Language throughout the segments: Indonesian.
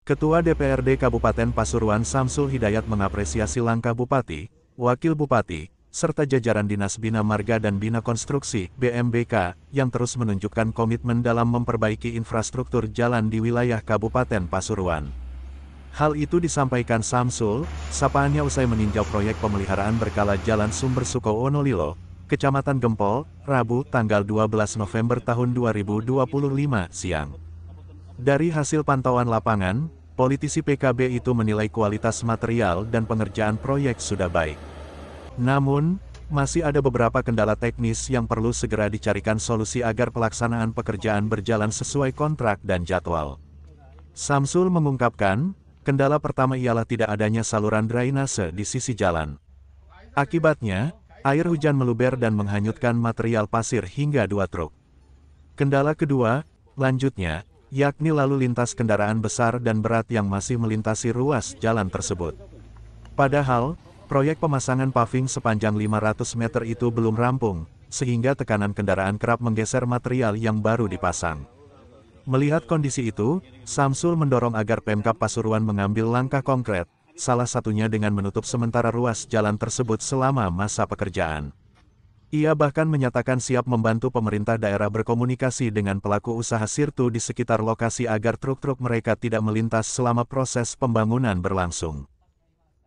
Ketua DPRD Kabupaten Pasuruan Samsul Hidayat mengapresiasi langkah Bupati, Wakil Bupati, serta jajaran Dinas Bina Marga dan Bina Konstruksi (BMBK) yang terus menunjukkan komitmen dalam memperbaiki infrastruktur jalan di wilayah Kabupaten Pasuruan. Hal itu disampaikan Samsul, sapaannya usai meninjau proyek pemeliharaan berkala Jalan Sumber Suko Wonolilo, Kecamatan Gempol, Rabu tanggal 12 November tahun 2025 siang. Dari hasil pantauan lapangan, politisi PKB itu menilai kualitas material dan pengerjaan proyek sudah baik. Namun, masih ada beberapa kendala teknis yang perlu segera dicarikan solusi agar pelaksanaan pekerjaan berjalan sesuai kontrak dan jadwal. Samsul mengungkapkan, kendala pertama ialah tidak adanya saluran drainase di sisi jalan. Akibatnya, air hujan meluber dan menghanyutkan material pasir hingga 2 truk. Kendala kedua, lanjutnya, yakni lalu lintas kendaraan besar dan berat yang masih melintasi ruas jalan tersebut. Padahal, proyek pemasangan paving sepanjang 500 meter itu belum rampung, sehingga tekanan kendaraan kerap menggeser material yang baru dipasang. Melihat kondisi itu, Samsul mendorong agar Pemkab Pasuruan mengambil langkah konkret, salah satunya dengan menutup sementara ruas jalan tersebut selama masa pekerjaan. Ia bahkan menyatakan siap membantu pemerintah daerah berkomunikasi dengan pelaku usaha sirtu di sekitar lokasi agar truk-truk mereka tidak melintas selama proses pembangunan berlangsung.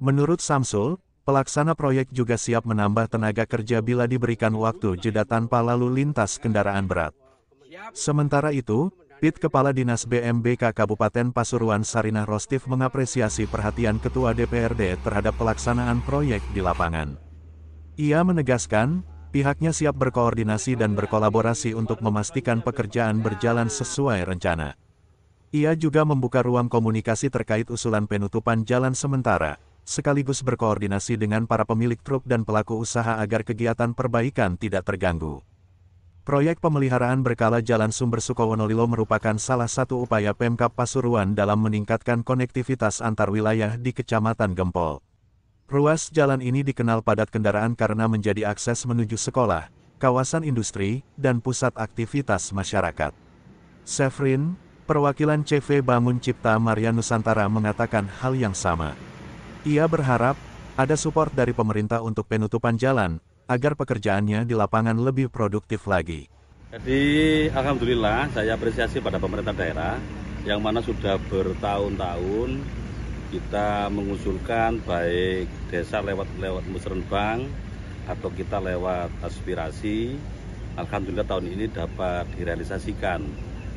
Menurut Samsul, pelaksana proyek juga siap menambah tenaga kerja bila diberikan waktu jeda tanpa lalu lintas kendaraan berat. Sementara itu, PIT Kepala Dinas BMBK Kabupaten Pasuruan Sarinah Rostif mengapresiasi perhatian Ketua DPRD terhadap pelaksanaan proyek di lapangan. Ia menegaskan, pihaknya siap berkoordinasi dan berkolaborasi untuk memastikan pekerjaan berjalan sesuai rencana. Ia juga membuka ruang komunikasi terkait usulan penutupan jalan sementara, sekaligus berkoordinasi dengan para pemilik truk dan pelaku usaha agar kegiatan perbaikan tidak terganggu. Proyek pemeliharaan berkala Jalan Sumber Suko Wonolilo merupakan salah satu upaya Pemkab Pasuruan dalam meningkatkan konektivitas antar wilayah di Kecamatan Gempol. Ruas jalan ini dikenal padat kendaraan karena menjadi akses menuju sekolah, kawasan industri, dan pusat aktivitas masyarakat. Sefrin, perwakilan CV Bangun Cipta Maria Nusantara mengatakan hal yang sama. Ia berharap, ada support dari pemerintah untuk penutupan jalan, agar pekerjaannya di lapangan lebih produktif lagi. Jadi, alhamdulillah saya apresiasi pada pemerintah daerah, yang mana sudah bertahun-tahun kita mengusulkan baik desa lewat musrenbang atau kita lewat aspirasi. Alhamdulillah tahun ini dapat direalisasikan.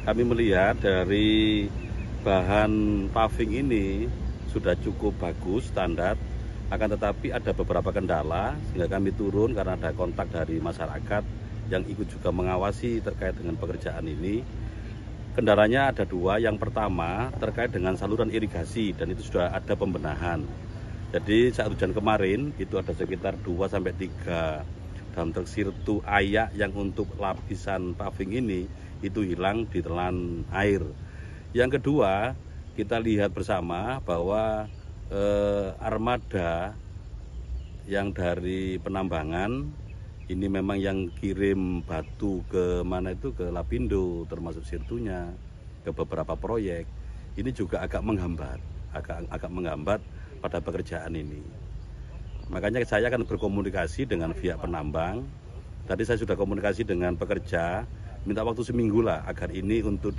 Kami melihat dari bahan paving ini sudah cukup bagus standar, akan tetapi ada beberapa kendala sehingga kami turun karena ada kontak dari masyarakat yang ikut juga mengawasi terkait dengan pekerjaan ini. Kendalanya ada 2, yang pertama terkait dengan saluran irigasi dan itu sudah ada pembenahan. Jadi saat hujan kemarin itu ada sekitar 2-3 dam truk sirtu ayak yang untuk lapisan paving ini itu hilang ditelan air. Yang kedua, kita lihat bersama bahwa armada yang dari penambangan ini memang yang kirim batu ke mana itu, ke Lapindo, termasuk sirtunya, ke beberapa proyek. Ini juga agak menghambat pada pekerjaan ini. Makanya saya akan berkomunikasi dengan pihak penambang. Tadi saya sudah komunikasi dengan pekerja, minta waktu seminggu lah agar ini untuk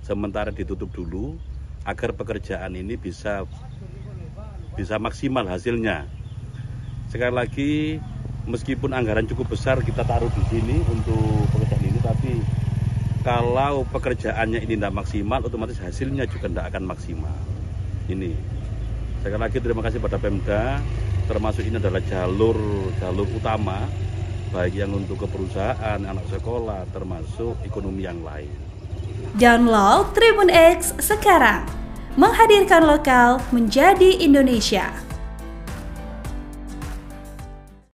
sementara ditutup dulu, agar pekerjaan ini bisa maksimal hasilnya. Sekali lagi, meskipun anggaran cukup besar kita taruh di sini untuk pekerjaan ini, tapi kalau pekerjaannya ini tidak maksimal, otomatis hasilnya juga tidak akan maksimal. Ini, sekali lagi terima kasih pada Pemda, termasuk ini adalah jalur utama, baik yang untuk ke perusahaan, anak sekolah, termasuk ekonomi yang lain. Download Tribun X sekarang, menghadirkan lokal menjadi Indonesia.